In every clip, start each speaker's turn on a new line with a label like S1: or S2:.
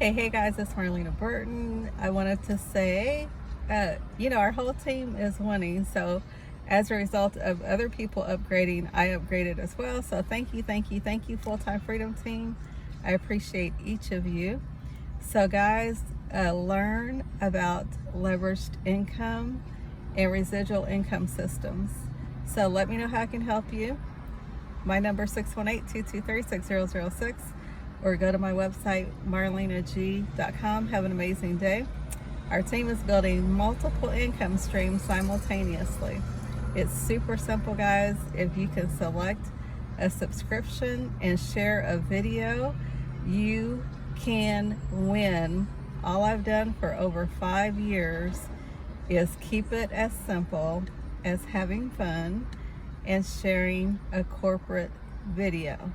S1: Hey guys, it's Marlena Burton. I wanted to say, our whole team is winning. So as a result of other people upgrading, I upgraded as well. So thank you, Full-Time Freedom Team. I appreciate each of you. So guys, learn about leveraged income and residual income systems. So let me know how I can help you. My number is 618-223-6006. Or go to my website, marlenag.com. Have an amazing day. Our team is building multiple income streams simultaneously. It's super simple, guys. If you can select a subscription and share a video, you can win. All I've done for over 5 years is keep it as simple as having fun and sharing a corporate video.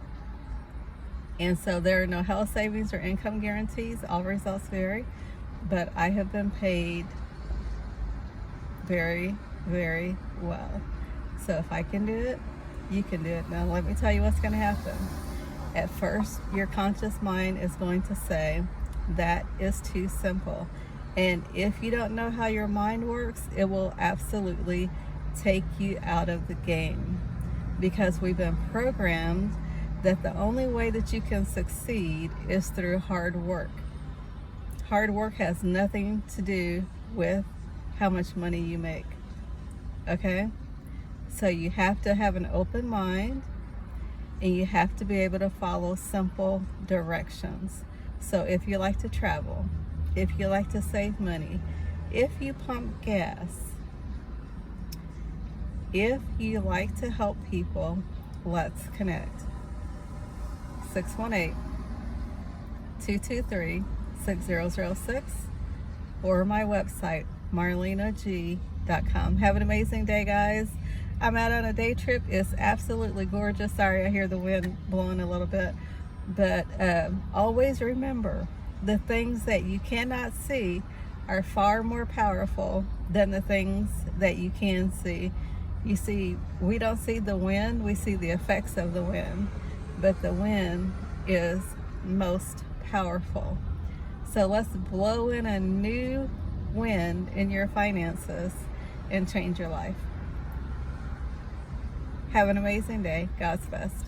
S1: And so there are no health savings or income guarantees. All results vary, but I have been paid very, very well. So if I can do it, you can do it. Now let me tell you what's going to happen. At first, your conscious mind is going to say, that is too simple. And if you don't know how your mind works, it will absolutely take you out of the game, because we've been programmed that the only way that you can succeed is through hard work. Hard work has nothing to do with how much money you make. Okay? So you have to have an open mind, and you have to be able to follow simple directions. So if you like to travel, if you like to save money, if you pump gas, if you like to help people, let's connect. 618-223-6006 or my website, marlenag.com. Have an amazing day, guys. I'm out on a day trip. It's absolutely gorgeous. Sorry, I hear the wind blowing a little bit. But always remember, the things that you cannot see are far more powerful than the things that you can see. You see, we don't see the wind, we see the effects of the wind. But the wind is most powerful. So let's blow in a new wind in your finances and change your life. Have an amazing day. God's best.